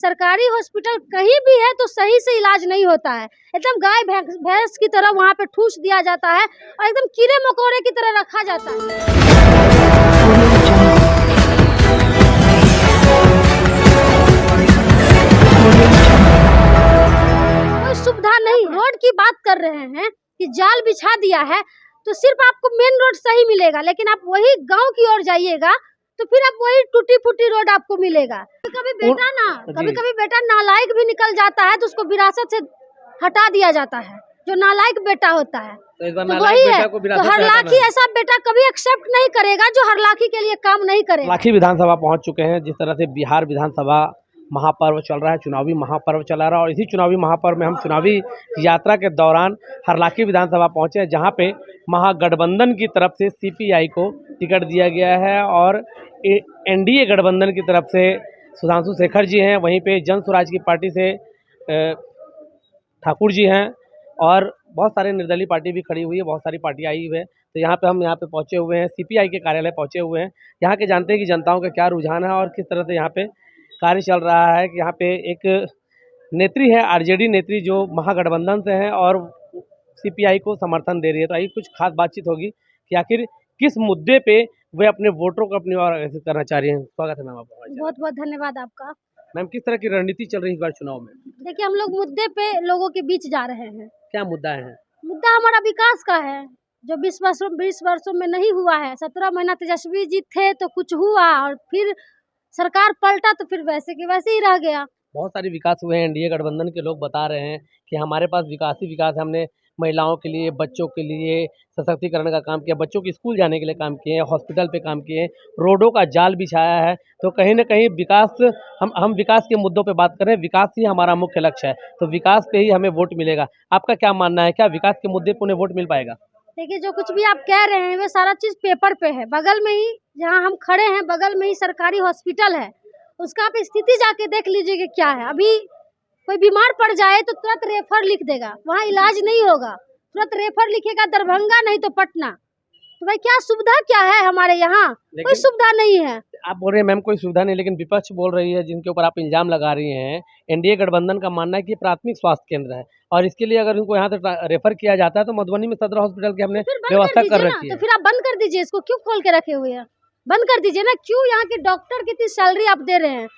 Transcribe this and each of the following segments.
सरकारी हॉस्पिटल कहीं भी है तो सही से इलाज नहीं होता है। एकदम गाय भैंस की तरह वहाँ पे ठूस दिया जाता है और एकदम कीड़े मकोड़े की तरह रखा जाता है। कोई सुविधा नहीं। रोड की बात कर रहे हैं कि जाल बिछा दिया है तो सिर्फ आपको मेन रोड सही मिलेगा, लेकिन आप वही गाँव की ओर जाइएगा तो फिर आप वही टूटी फूटी रोड आपको मिलेगा। कभी कभी बेटा नालायक भी निकल जाता है तो उसको विरासत से हटा दिया जाता है, जो नालायक बेटा होता है। तो वही है, तो हरलाखी ऐसा बेटा कभी एक्सेप्ट नहीं करेगा जो हरलाखी के लिए काम नहीं करेगा। हरलाखी विधानसभा पहुंच चुके हैं। जिस तरह से बिहार विधानसभा महापर्व चल रहा है, चुनावी महापर्व चला रहा है, और इसी चुनावी महापर्व में हम चुनावी यात्रा के दौरान हरलाखी विधानसभा पहुंचे हैं, जहां पे महागठबंधन की तरफ से सीपीआई को टिकट दिया गया है और एनडीए गठबंधन की तरफ से सुधांशु शेखर जी हैं, वहीं पे जन स्वराज की पार्टी से ठाकुर जी हैं और बहुत सारे निर्दलीय पार्टी भी खड़ी हुई है, बहुत सारी पार्टी आई हुई है। तो यहाँ पे हम पहुँचे हुए हैं, सीपीआई के कार्यालय पहुँचे हुए हैं। यहाँ के जानते हैं कि जनताओं का क्या रुझान है और किस तरह से यहाँ पे कार्य चल रहा है। कि यहाँ पे एक नेत्री है, आरजेडी नेत्री, जो महागठबंधन से है और सीपीआई को समर्थन दे रही है। तो आइए कुछ खास बातचीत होगी कि आखिर किस मुद्दे पे वे अपने वोटरों को अपनी ओर आकर्षित करना चाह रही हैं। स्वागत है मैम आपका। बहुत बहुत धन्यवाद आपका। मैम, किस तरह की रणनीति चल रही है इस बार चुनाव में? देखिए, हम लोग मुद्दे पे लोगों के बीच जा रहे हैं। क्या मुद्दा है? मुद्दा हमारा विकास का है, जो 20 वर्षों में नहीं हुआ है। 17 महीना तेजस्वी जी थे तो कुछ हुआ, और फिर सरकार पलटा तो फिर वैसे के वैसे ही रह गया। बहुत सारे विकास हुए हैं। एनडीए गठबंधन के लोग बता रहे हैं कि हमारे पास विकास ही विकास है। हमने महिलाओं के लिए, बच्चों के लिए सशक्तिकरण का काम किया, बच्चों के स्कूल जाने के लिए काम किए हैं, हॉस्पिटल पे काम किए हैं, रोडों का जाल बिछाया है। तो कहीं ना कहीं विकास, हम विकास के मुद्दों पे बात कर रहे हैं। विकास ही हमारा मुख्य लक्ष्य है, तो विकास पे ही हमें वोट मिलेगा। आपका क्या मानना है, क्या विकास के मुद्दे पर उन्हें वोट मिल पाएगा? देखिए, जो कुछ भी आप कह रहे हैं वो सारा चीज पेपर पे है। बगल में ही जहाँ हम खड़े हैं, बगल में ही सरकारी हॉस्पिटल है, उसका आप स्थिति जाके देख लीजिए कि क्या है। अभी कोई बीमार पड़ जाए तो तुरंत रेफर लिख देगा, वहाँ इलाज नहीं होगा, तुरंत रेफर लिखेगा दरभंगा नहीं तो पटना। तो भाई क्या सुविधा क्या है हमारे यहाँ? कोई सुविधा नहीं है। आप बोल रहे हैं मैम कोई सुविधा नहीं, लेकिन विपक्ष बोल रही है, जिनके ऊपर आप इल्जाम लगा रही हैं, एनडीए गठबंधन का मानना है कि प्राथमिक स्वास्थ्य केंद्र है और इसके लिए अगर इनको यहाँ से रेफर किया जाता है तो मधुबनी में सदर हॉस्पिटल की हमने व्यवस्था कर रखी है। तो फिर आप बंद कर दीजिए, इसको क्यों खोल के रखे हुए हैं? बंद कर दीजिए ना। क्यों यहाँ के डॉक्टर की इतनी सैलरी आप दे रहे हैं,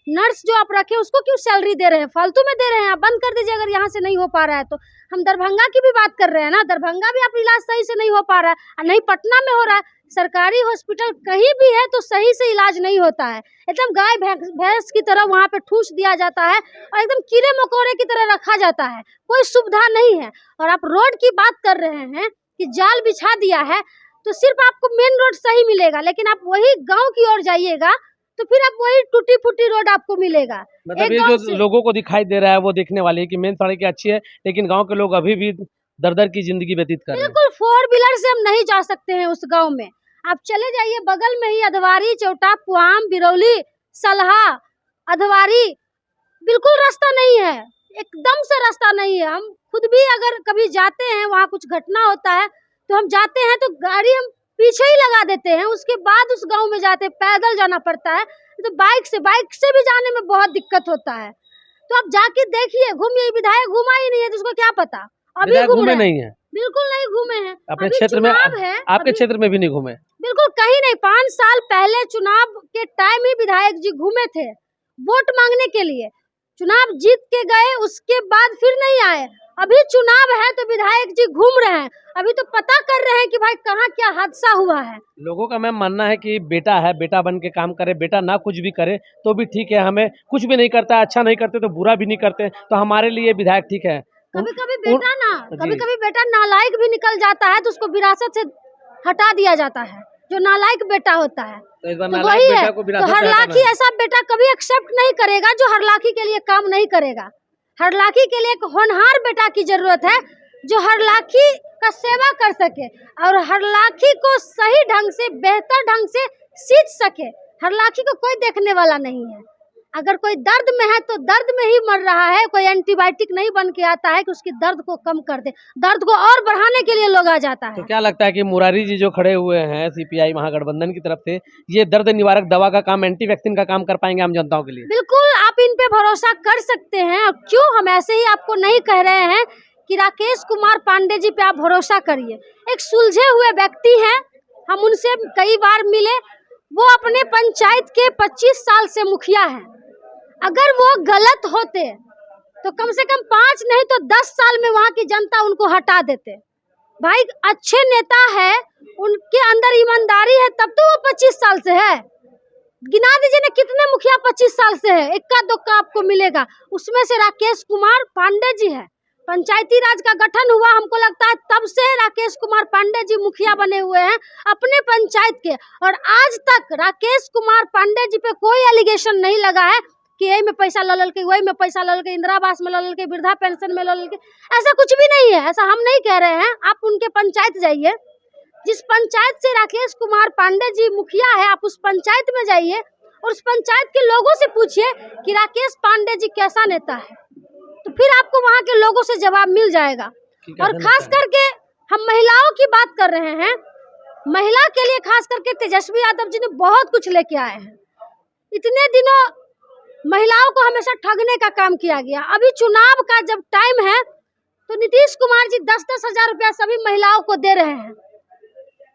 नर्स जो आप रखे उसको क्यों सैलरी दे रहे हैं? फालतू में दे रहे हैं। आप बंद कर दीजिए अगर यहाँ से नहीं हो पा रहा है तो। हम दरभंगा की भी बात कर रहे हैं ना, दरभंगा भी आप इलाज सही से नहीं हो पा रहा है, और नहीं पटना में हो रहा है। सरकारी हॉस्पिटल कहीं भी है तो सही से इलाज नहीं होता है। एकदम गाय भैंस की तरह वहाँ पे ठूस दिया जाता है और एकदम कीड़े मकोड़े की तरह रखा जाता है। कोई सुविधा नहीं है। और आप रोड की बात कर रहे हैं कि जाल बिछा दिया है तो सिर्फ आपको मेन रोड सही मिलेगा, लेकिन आप वही गाँव की ओर जाइएगा तो फिर आप वही टूटी फूटी रोड आपको मिलेगा। मतलब ये जो लोगों को दिखाई दे रहा है वो देखने वाले है कि मेन सड़क अच्छी है, लेकिन गांव के लोग अभी भी दर की जिंदगी व्यतीत कर रहे हैं। बिल्कुल 4 व्हीलर से हम नहीं जा सकते हैं उस गांव में। आप चले जाइए बगल में ही अधवारी, चौटा, पुआम, बिरौली, सलहा, अधवारी, बिल्कुल रास्ता नहीं है, एकदम से रास्ता नहीं है। हम खुद भी अगर कभी जाते हैं, वहाँ कुछ घटना होता है तो हम जाते हैं तो गाड़ी हम पीछे ही लगा देते हैं, उसके बाद उस गांव में जाते हैं। पैदल जाना पड़ता है, तो बाइक से भी जाने में बहुत दिक्कत होता है। तो आप जाके देखिए, घूमिए। विधायक घुमा ही नहीं है तो उसको क्या पता। अभी घूमे नहीं है, बिल्कुल नहीं घूमे हैं अपने क्षेत्र में। आपके क्षेत्र में भी नहीं घूमे? बिल्कुल कहीं नहीं। 5 साल पहले चुनाव के टाइम ही विधायक जी घूमे थे वोट मांगने के लिए, चुनाव जीत के गए, उसके बाद फिर नहीं आए। अभी चुनाव है तो विधायक जी घूम रहे हैं, अभी तो पता कर रहे हैं कि भाई कहाँ क्या हादसा हुआ है। लोगों का मैम मानना है कि बेटा है, बेटा बन के काम करे, बेटा ना कुछ भी करे तो भी ठीक है, हमें कुछ भी नहीं करता, अच्छा नहीं करते तो बुरा भी नहीं करते, तो हमारे लिए विधायक ठीक है। कभी कभी बेटा नालायक भी निकल जाता है तो उसको विरासत से हटा दिया जाता है, जो नालायक बेटा होता है। तो वही है, तो हरलाखी ऐसा बेटा कभी एक्सेप्ट नहीं करेगा जो हरलाखी के लिए काम नहीं करेगा। हरलाखी के लिए एक होनहार बेटा की जरूरत है, जो हरलाखी का सेवा कर सके और हरलाखी को सही ढंग से, बेहतर ढंग से सींच सके। हरलाखी को कोई देखने वाला नहीं है। अगर कोई दर्द में है तो दर्द में ही मर रहा है, कोई एंटीबायोटिक नहीं बन के आता है कि उसकी दर्द को कम कर दे, दर्द को और बढ़ाने के लिए लोग आ जाता है। तो क्या लगता है कि मुरारी जी जो खड़े हुए हैं सीपीआई महागठबंधन की तरफ से, ये दर्द निवारक दवा का काम, एंटी वैक्सीन का काम कर पाएंगे आम जनताओं के लिए? बिल्कुल, आप इन पे भरोसा कर सकते हैं। और क्यों हम ऐसे ही आपको नहीं कह रहे हैं कि राकेश कुमार पांडे जी पे आप भरोसा करिए। एक सुलझे हुए व्यक्ति हैं, हम उनसे कई बार मिले, वो अपने पंचायत के 25 साल से मुखिया हैं। अगर वो गलत होते तो कम से कम 5 नहीं तो 10 साल में वहाँ की जनता उनको हटा देते। भाई अच्छे नेता है, उनके अंदर ईमानदारी है, तब तो वो 25 साल से है। गिना दीजिए ना कितने मुखिया 25 साल से है, इक्का दुक्का आपको मिलेगा। उसमें से राकेश कुमार पांडे जी है। पंचायती राज का गठन हुआ, हमको लगता है तब से राकेश कुमार पांडे जी मुखिया बने हुए हैं अपने पंचायत के, और आज तक राकेश कुमार पांडे जी पे कोई एलिगेशन नहीं लगा है कि यही में पैसा ले के, वही में पैसा ले के, इंदिरा आवास में ले के, वृद्धा पेंशन में ले के, ऐसा कुछ भी नहीं है। ऐसा हम नहीं कह रहे हैं। आप उनके पंचायत जाइए, जिस पंचायत से राकेश कुमार पांडे जी मुखिया है, आप उस पंचायत में जाइए और उस पंचायत के लोगों से पूछिए कि राकेश पांडे जी कैसा नेता है, तो फिर आपको वहाँ के लोगों से जवाब मिल जाएगा। और खास करके हम महिलाओं की बात कर रहे हैं, महिला के लिए खास करके तेजस्वी यादव जी ने बहुत कुछ लेके आए हैं। इतने दिनों महिलाओं को हमेशा ठगने का काम किया गया। अभी चुनाव का जब टाइम है तो नीतीश कुमार जी 10-10 हजार रुपया सभी महिलाओं को दे रहे हैं।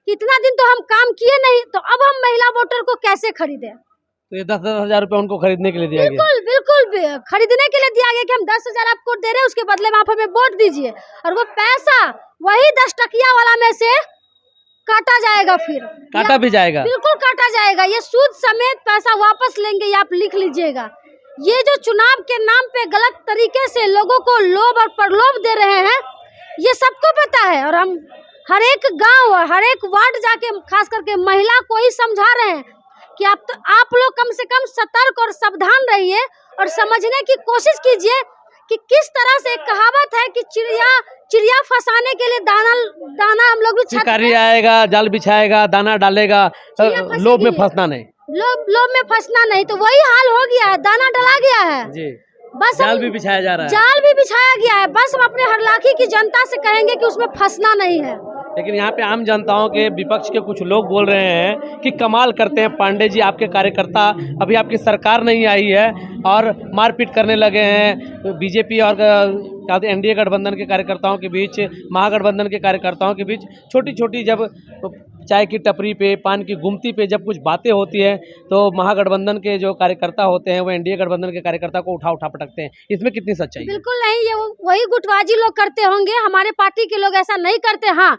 इतना दिन तो हम काम किए नहीं, तो अब हम महिला वोटर को कैसे खरीदें? तो ये 10-10 हजार रुपये उनको खरीदने के लिए दिया गया? बिल्कुल खरीदने के लिए दिया गया कि हम 10 हजार आपको दे रहे हैं, उसके बदले में आप हमें वोट दीजिए, और वो पैसा वही 10 टकिया वाला में से काटा जाएगा। फिर काटा भी जाएगा? बिल्कुल काटा जाएगा। ये सूद समेत पैसा वापस लेंगे, ये आप लिख लीजिएगा। ये जो चुनाव के नाम पे गलत तरीके से लोगों को लोभ और प्रलोभ दे रहे हैं, ये सबको पता है। और हम हर एक गांव और हर एक वार्ड जाके खास करके महिला को ही समझा रहे हैं कि आप लोग कम से कम सतर्क और सावधान रहिए और समझने की कोशिश कीजिए कि किस तरह से एक कहावत है कि चिड़िया फंसाने के लिए दाना हम लोग भी शिकारी आएगा, जाल बिछाएगा, दाना डालेगा, लोभ में फंसना नहीं, लोभ में फंसना नहीं। तो वही हाल हो गया है, दाना डाला गया है जी, बस जाल भी बिछाया जा रहा है, जाल भी बिछाया गया है। बस हम अपने हरलाखी की जनता से कहेंगे कि उसमें फंसना नहीं है। लेकिन यहाँ पे आम जनताओं के विपक्ष के कुछ लोग बोल रहे हैं कि कमाल करते हैं पांडे जी, आपके कार्यकर्ता, अभी आपकी सरकार नहीं आई है और मारपीट करने लगे हैं। बीजेपी और एनडीए गठबंधन के कार्यकर्ताओं के बीच, महागठबंधन के कार्यकर्ताओं के बीच छोटी छोटी जब चाय की टपरी पे, पान की गुमती पे जब कुछ बातें होती है तो महागठबंधन के जो कार्यकर्ता होते हैं वो एनडीए गठबंधन के कार्यकर्ता को उठा पटकते हैं। इसमें कितनी सच्चाई है? बिल्कुल नहीं, ये वही गुटबाजी लोग करते होंगे। हमारे पार्टी के लोग ऐसा नहीं करते। हाँ,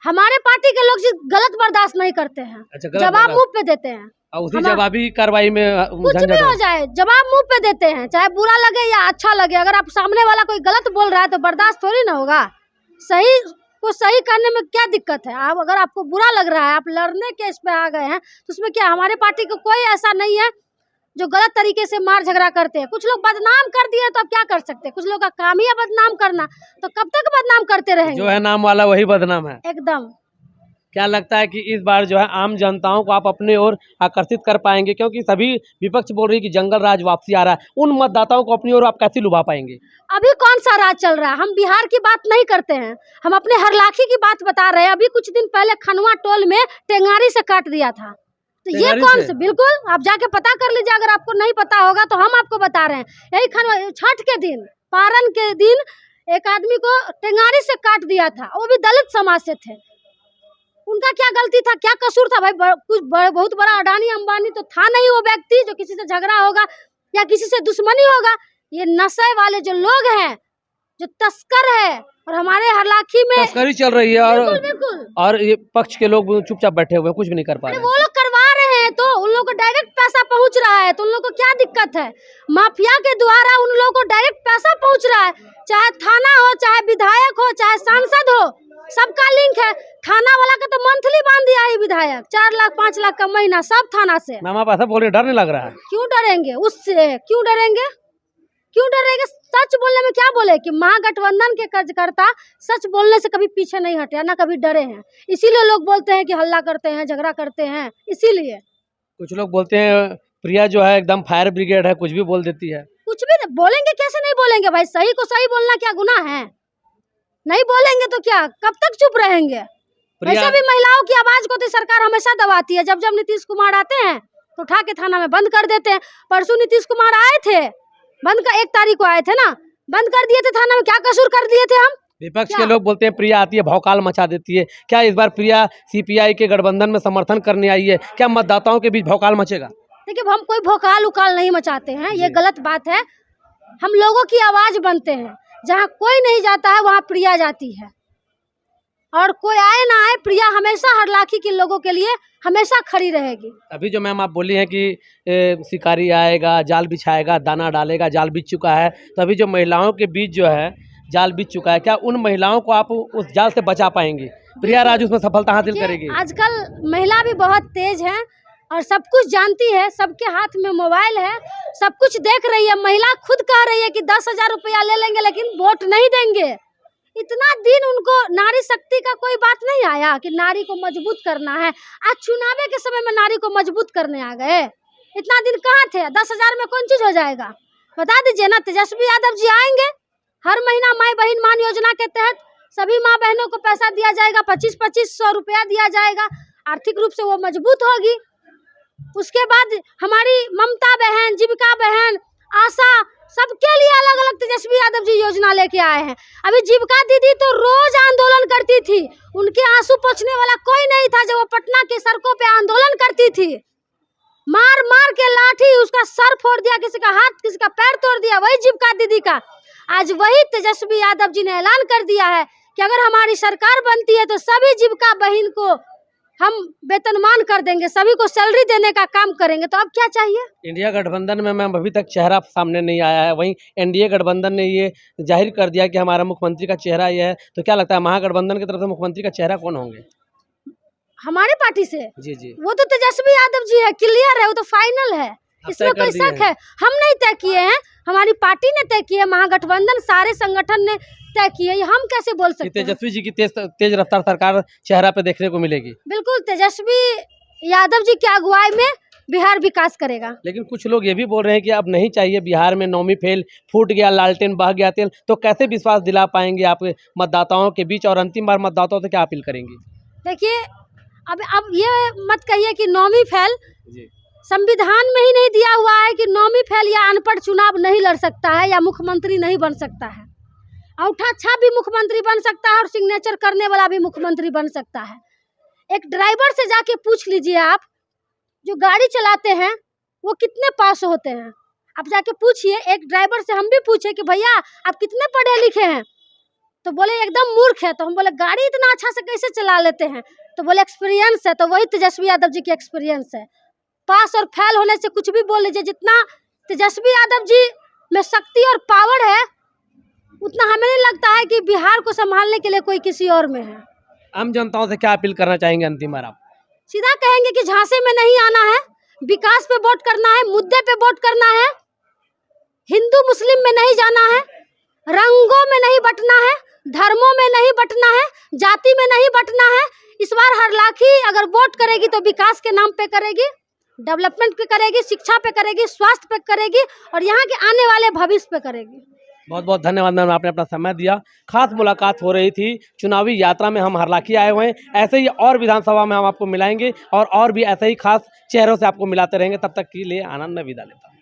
हमारे पार्टी के लोग गलत बर्दाश्त नहीं करते हैं। अच्छा, जवाब मुंह पे देते हैं, उसी जवाबी कार्रवाई में कुछ भी हो जाए जवाब मुंह पे देते हैं, चाहे बुरा लगे या अच्छा लगे। अगर आप सामने वाला कोई गलत बोल रहा है तो बर्दाश्त थोड़ी ना होगा। सही को सही करने में क्या दिक्कत है? आप अगर आपको बुरा लग रहा है, आप लड़ने के इस पे आ गए हैं, तो उसमें क्या? हमारे पार्टी को कोई ऐसा नहीं है जो गलत तरीके से मार झगड़ा करते हैं। कुछ लोग बदनाम कर दिए तो अब क्या कर सकते हैं? कुछ लोग का काम ही है बदनाम करना, तो कब तक बदनाम करते रहेंगे? जो है नाम वाला वही बदनाम है एकदम। क्या लगता है कि इस बार जो है आम जनताओं को आप अपने ओर आकर्षित कर पाएंगे? क्योंकि सभी विपक्ष बोल रही है कि जंगल राज वापसी आ रहा है, उन मतदाताओं को अपनी ओर आप कैसे लुभा पाएंगे? अभी कौन सा राज चल रहा है? हम बिहार की बात नहीं करते हैं, हम अपने हरलाखी की बात बता रहे हैं। अभी कुछ दिन पहले खनवा टोल में टेंगारी से काट दिया था, तो ये कौन से? बिल्कुल, आप जाके पता कर लीजिए। अगर आपको नहीं पता होगा तो हम आपको बता रहे हैं। यही खनवा छठ के दिन, पारन के दिन एक आदमी को टेंगारी से काट दिया था, वो भी दलित समाज से थे। उनका क्या गलती था, क्या कसूर था? भाई बहुत बड़ा अडानी अंबानी तो था नहीं वो व्यक्ति जो किसी से झगड़ा होगा या किसी से दुश्मनी होगा। ये नशे वाले जो लोग हैं, जो तस्कर है, और हमारे हरलाखी में तस्करी चल रही है। बिल्कुल। और ये पक्ष के लोग चुपचाप बैठे हुए हैं, कुछ भी नहीं कर पा रहे। वो लोग करवा रहे हैं तो उन लोगों को डायरेक्ट पैसा पहुंच रहा है, तो उन लोगों को क्या दिक्कत है? माफिया के द्वारा उन लोगों को डायरेक्ट पैसा पहुंच रहा है, चाहे थाना हो, चाहे विधायक हो, चाहे सांसद हो, सबका लिंक है। थाना वाला का तो मंथली बांध दिया है विधायक, 4 लाख 5 लाख का महीना, सब थाना से। मामा पासा बोले डर नहीं लग रहा है? क्यों डरेंगे उससे? क्यों डरेंगे? सच बोलने में क्या बोले कि महागठबंधन के कार्यकर्ता सच बोलने से कभी पीछे नहीं हटे, ना कभी डरे हैं। इसीलिए लोग बोलते हैं कि हल्ला करते हैं, झगड़ा करते हैं। इसीलिए कुछ लोग बोलते हैं प्रिया जो है एकदम फायर ब्रिगेड है, कुछ भी बोल देती है। कुछ भी बोलेंगे, कैसे नहीं बोलेंगे भाई? सही को सही बोलना क्या गुनाह है? नहीं बोलेंगे तो क्या, कब तक चुप रहेंगे? वैसे भी महिलाओं की आवाज को तो सरकार हमेशा दबाती है। जब जब नीतीश कुमार आते हैं तो उठा के थाना में बंद कर देते हैं। परसों नीतीश कुमार आए थे, बंद का 1 तारीख को आए थे ना, बंद कर दिए थे थाना में। क्या कसूर कर दिए थे हम? विपक्ष के लोग बोलते हैं प्रिया आती है भौकाल मचा देती है। क्या इस बार प्रिया सीपीआई के गठबंधन में समर्थन करने आई है? क्या मतदाताओं के बीच भौकाल मचेगा? देखिए, हम कोई भौकाल उकाल नहीं मचाते हैं, ये गलत बात है। हम लोगों की आवाज बनते हैं। जहाँ कोई नहीं जाता है वहाँ प्रिया जाती है, और कोई आए ना आए, प्रिया हमेशा हरलाखी के लोगों के लिए हमेशा खड़ी रहेगी। अभी जो मैम आप बोली हैं कि शिकारी आएगा, जाल बिछाएगा, दाना डालेगा, जाल बिछ चुका है, तो अभी जो महिलाओं के बीच जो है जाल बिछ चुका है, क्या उन महिलाओं को आप उस जाल से बचा पाएंगी? प्रिया राज उसमें सफलता हासिल करेगी? आजकल महिला भी बहुत तेज है और सब कुछ जानती है, सबके हाथ में मोबाइल है, सब कुछ देख रही है। महिला खुद कह रही है कि 10,000 रुपया ले लेंगे लेकिन वोट नहीं देंगे। इतना दिन उनको नारी शक्ति का कोई बात नहीं आया कि नारी को मजबूत करना है। आज चुनाव के समय में नारी को मजबूत करने आ गए। इतना दिन कहाँ थे? 10,000 में कौन चीज हो जाएगा? बता दीजिए ना। तेजस्वी यादव जी आएंगे, हर महीना माई बहन मान योजना के तहत सभी माँ बहनों को पैसा दिया जाएगा, 25-2500 रुपया दिया जाएगा। आर्थिक रूप से वो मजबूत होगी। उसके बाद हमारी ममता बहन, जीविका बहन, आशा, सबके लिए अलग अलग तेजस्वी यादव जी योजना लेके आए हैं। अभी जीविका दीदी तो रोज आंदोलन करती थी, उनके आंसू पोंछने वाला कोई नहीं था। जब वो पटना के सड़कों पे आंदोलन करती थी, मार मार के लाठी उसका सर फोड़ दिया, किसी का हाथ, किसी का पैर तोड़ दिया, वही जीविका दीदी का। आज वही तेजस्वी यादव जी ने ऐलान कर दिया है कि अगर हमारी सरकार बनती है तो सभी जीविका बहन को हम वेतनमान कर देंगे, सभी को सैलरी देने का काम करेंगे। तो अब क्या चाहिए? इंडिया गठबंधन में मैम अभी तक चेहरा सामने नहीं आया है, वहीं एनडीए गठबंधन ने ये जाहिर कर दिया कि हमारा मुख्यमंत्री का चेहरा ये है। तो क्या लगता है महागठबंधन की तरफ से मुख्यमंत्री का चेहरा कौन होंगे? हमारे पार्टी से जी वो तो तेजस्वी यादव जी है, क्लियर है, वो तो फाइनल है, इसमें कोई शक है? हम नहीं तय किए हैं, हमारी पार्टी ने तय किए, महागठबंधन सारे संगठन ने तय किए। हम कैसे बोल सकते हैं? तेजस्वी जी की तेज रफ्तार सरकार चेहरा पे देखने को मिलेगी। बिल्कुल, तेजस्वी यादव जी की अगुवाई में बिहार विकास करेगा। लेकिन कुछ लोग ये भी बोल रहे हैं कि अब नहीं चाहिए बिहार में, 9वीं फेल, फूट गया लालटेन, बह गया तेल। तो कैसे विश्वास दिला पाएंगे आप मतदाताओं के बीच, और अंतिम बार मतदाताओं से क्या अपील करेंगी? देखिए, अब ये मत कहिए कि 9वीं फेल, संविधान में ही नहीं दिया हुआ है कि 9वीं फेल या अनपढ़ चुनाव नहीं लड़ सकता है या मुख्यमंत्री नहीं बन सकता है। अंगूठा छाप भी मुख्यमंत्री बन सकता है और सिग्नेचर करने वाला भी मुख्यमंत्री बन सकता है। एक ड्राइवर से जाके पूछ लीजिए, आप जो गाड़ी चलाते हैं वो कितने पास होते हैं, आप जाके पूछिए। एक ड्राइवर से हम भी पूछे कि भैया आप कितने पढ़े लिखे हैं, तो बोले एकदम मूर्ख है। तो हम बोले गाड़ी इतना अच्छा से कैसे चला लेते हैं? तो बोले एक्सपीरियंस है। तो वही तेजस्वी यादव जी की एक्सपीरियंस है। पास और फेल होने से कुछ भी बोल लीजिए, जितना तेजस्वी यादव जी में शक्ति और पावर है उतना हमें नहीं लगता है कि बिहार को संभालने के लिए कोई किसी और में है। आम जनताओं से क्या अपील करना चाहेंगे अंतिम बार आप? सीधा कहेंगे कि झांसे में नहीं आना है, विकास पे वोट करना है, मुद्दे पे वोट करना है, हिंदू मुस्लिम में नहीं जाना है, रंगों में नहीं बंटना है, धर्मों में नहीं बंटना है, जाति में नहीं बंटना है। इस बार हरलाखी अगर वोट करेगी तो विकास के नाम पे करेगी, डेवलपमेंट पे करेगी, शिक्षा पे करेगी, स्वास्थ्य पे करेगी और यहाँ के आने वाले भविष्य पे करेगी। बहुत बहुत धन्यवाद मैम, आपने अपना समय दिया। खास मुलाकात हो रही थी, चुनावी यात्रा में हम हरलाखी आए हुए हैं। ऐसे ही और विधानसभा में हम आपको मिलाएंगे और भी ऐसे ही खास चेहरों से आपको मिलाते रहेंगे। तब तक के लिए आनंद में विदा लेता हूँ।